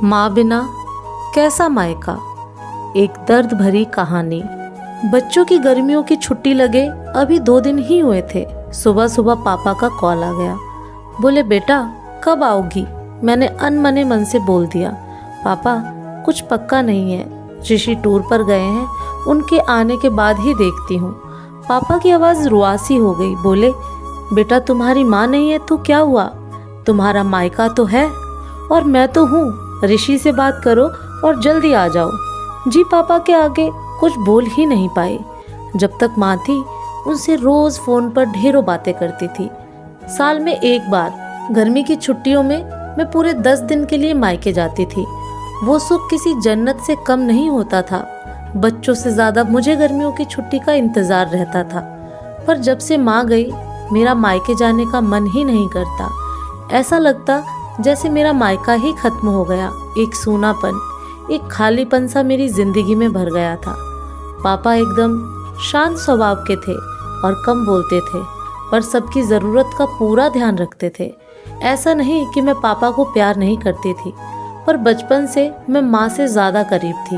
माँ बिना कैसा मायका, एक दर्द भरी कहानी। बच्चों की गर्मियों की छुट्टी लगे अभी 2 दिन ही हुए थे। सुबह सुबह पापा का कॉल आ गया। बोले बेटा कब आओगी। मैंने अनमने मन से बोल दिया पापा कुछ पक्का नहीं है, ऋषि टूर पर गए हैं, उनके आने के बाद ही देखती हूँ। पापा की आवाज़ रुआसी हो गई। बोले बेटा तुम्हारी माँ नहीं है तो क्या हुआ, तुम्हारा मायका तो है और मैं तो हूँ, ऋषि से बात करो और जल्दी आ जाओ। जी पापा के आगे कुछ बोल ही नहीं पाई। जब तक माँ थी उनसे रोज़ फ़ोन पर ढेरों बातें करती थी। साल में एक बार गर्मी की छुट्टियों में मैं पूरे 10 दिन के लिए मायके जाती थी। वो सुख किसी जन्नत से कम नहीं होता था। बच्चों से ज़्यादा मुझे गर्मियों की छुट्टी का इंतज़ार रहता था। पर जब से माँ गई मेरा मायके जाने का मन ही नहीं करता। ऐसा लगता जैसे मेरा मायका ही खत्म हो गया। एक सूनापन, एक खालीपन सा मेरी जिंदगी में भर गया था। पापा एकदम शांत स्वभाव के थे और कम बोलते थे, पर सबकी ज़रूरत का पूरा ध्यान रखते थे। ऐसा नहीं कि मैं पापा को प्यार नहीं करती थी, पर बचपन से मैं माँ से ज़्यादा करीब थी,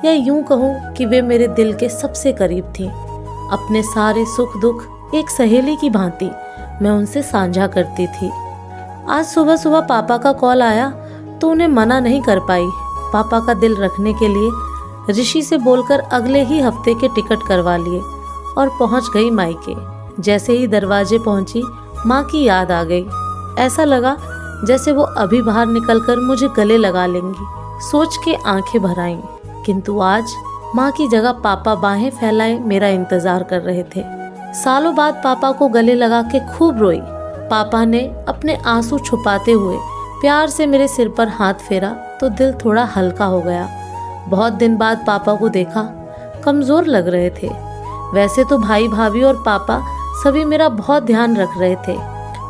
या यूँ कहूँ कि वे मेरे दिल के सबसे करीब थी। अपने सारे सुख दुख एक सहेली की भांति मैं उनसे साझा करती थी। आज सुबह सुबह पापा का कॉल आया तो उन्हें मना नहीं कर पाई। पापा का दिल रखने के लिए ऋषि से बोलकर अगले ही हफ्ते के टिकट करवा लिए और पहुंच गई मायके। जैसे ही दरवाजे पहुंची माँ की याद आ गई। ऐसा लगा जैसे वो अभी बाहर निकलकर मुझे गले लगा लेंगी। सोच के आंखें भर आईं। किंतु आज माँ की जगह पापा बाहें फैलाए मेरा इंतजार कर रहे थे। सालों बाद पापा को गले लगा के खूब रोई। पापा ने अपने आंसू छुपाते हुए प्यार से मेरे सिर पर हाथ फेरा तो दिल थोड़ा हल्का हो गया। बहुत दिन बाद पापा को देखा, कमज़ोर लग रहे थे। वैसे तो भाई भाभी और पापा सभी मेरा बहुत ध्यान रख रहे थे।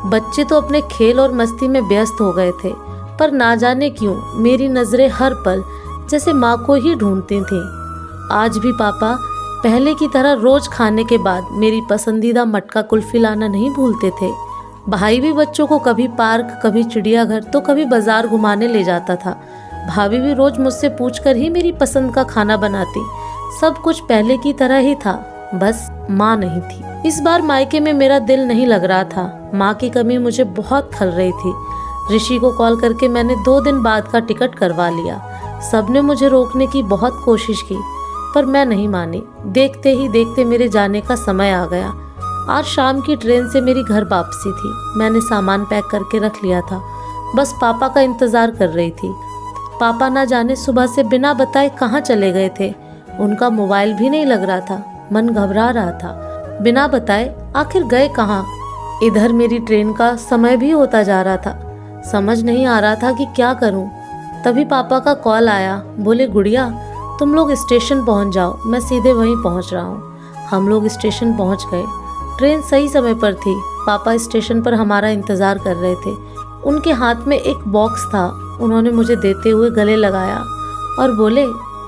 बच्चे तो अपने खेल और मस्ती में व्यस्त हो गए थे, पर ना जाने क्यों मेरी नज़रें हर पल जैसे माँ को ही ढूंढती थीं। आज भी पापा पहले की तरह रोज़ खाने के बाद मेरी पसंदीदा मटका कुल्फ़ी लाना नहीं भूलते थे। भाई भी बच्चों को कभी पार्क, कभी चिड़ियाघर तो कभी बाजार घुमाने ले जाता था। भाभी भी रोज मुझसे पूछकर ही मेरी पसंद का खाना बनाती। सब कुछ पहले की तरह ही था, बस माँ नहीं थी। इस बार मायके में मेरा दिल नहीं लग रहा था। माँ की कमी मुझे बहुत खल रही थी। ऋषि को कॉल करके मैंने 2 दिन बाद का टिकट करवा लिया। सबने मुझे रोकने की बहुत कोशिश की, पर मैं नहीं मानी। देखते ही देखते मेरे जाने का समय आ गया। आज शाम की ट्रेन से मेरी घर वापसी थी। मैंने सामान पैक करके रख लिया था, बस पापा का इंतज़ार कर रही थी। पापा ना जाने सुबह से बिना बताए कहाँ चले गए थे। उनका मोबाइल भी नहीं लग रहा था। मन घबरा रहा था। बिना बताए आखिर गए कहाँ। इधर मेरी ट्रेन का समय भी होता जा रहा था। समझ नहीं आ रहा था कि क्या करूँ। तभी पापा का कॉल आया। बोले गुड़िया तुम लोग स्टेशन पहुँच जाओ, मैं सीधे वहीं पहुँच रहा हूँ। हम लोग स्टेशन पहुँच गए। ट्रेन सही समय पर थी। पापा स्टेशन पर हमारा इंतज़ार कर रहे थे। उनके हाथ में एक बॉक्स था। उन्होंने मुझे देते हुए गले लगाया और बोले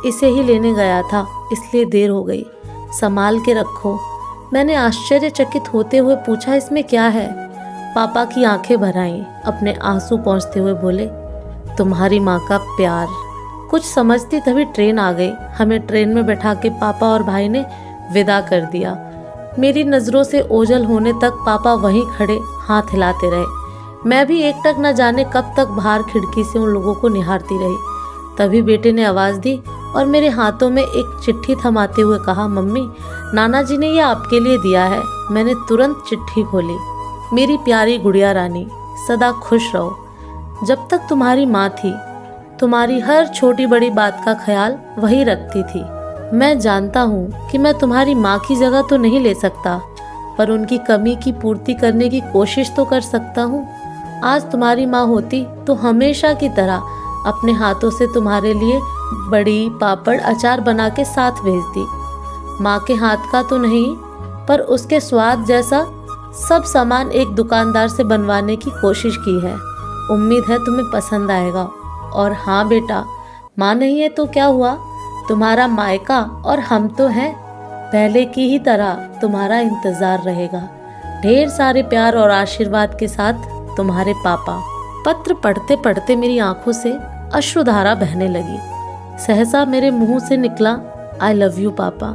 इसे ही लेने गया था, इसलिए देर हो गई, संभाल के रखो। मैंने आश्चर्यचकित होते हुए पूछा इसमें क्या है। पापा की आंखें भर आईं। अपने आंसू पोंछते हुए बोले तुम्हारी माँ का प्यार। कुछ समझती तभी ट्रेन आ गई। हमें ट्रेन में बैठा के पापा और भाई ने विदा कर दिया। मेरी नज़रों से ओझल होने तक पापा वहीं खड़े हाथ हिलाते रहे। मैं भी एकटक न जाने कब तक बाहर खिड़की से उन लोगों को निहारती रही। तभी बेटे ने आवाज़ दी और मेरे हाथों में एक चिट्ठी थमाते हुए कहा मम्मी नाना जी ने यह आपके लिए दिया है। मैंने तुरंत चिट्ठी खोली। मेरी प्यारी गुड़िया रानी, सदा खुश रहो। जब तक तुम्हारी माँ थी तुम्हारी हर छोटी बड़ी बात का ख्याल वही रखती थी। मैं जानता हूँ कि मैं तुम्हारी माँ की जगह तो नहीं ले सकता, पर उनकी कमी की पूर्ति करने की कोशिश तो कर सकता हूँ। आज तुम्हारी माँ होती तो हमेशा की तरह अपने हाथों से तुम्हारे लिए बड़ी पापड़ अचार बना के साथ भेजती। माँ के हाथ का तो नहीं, पर उसके स्वाद जैसा सब सामान एक दुकानदार से बनवाने की कोशिश की है। उम्मीद है तुम्हें पसंद आएगा। और हाँ बेटा, माँ नहीं है तो क्या हुआ, तुम्हारा मायका और हम तो हैं। पहले की ही तरह तुम्हारा इंतज़ार रहेगा। ढेर सारे प्यार और आशीर्वाद के साथ तुम्हारे पापा। पत्र पढ़ते पढ़ते मेरी आंखों से अश्रुधारा बहने लगी। सहसा मेरे मुंह से निकला, आई लव यू पापा।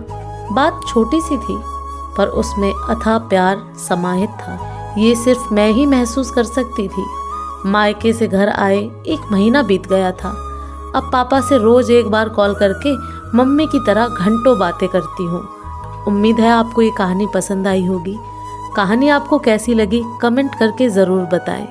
बात छोटी सी थी पर उसमें अथाह प्यार समाहित था। ये सिर्फ मैं ही महसूस कर सकती थी। मायके से घर आए 1 महीना बीत गया था। अब पापा से रोज एक बार कॉल करके मम्मी की तरह घंटों बातें करती हूँ। उम्मीद है आपको ये कहानी पसंद आई होगी। कहानी आपको कैसी लगी कमेंट करके ज़रूर बताएं।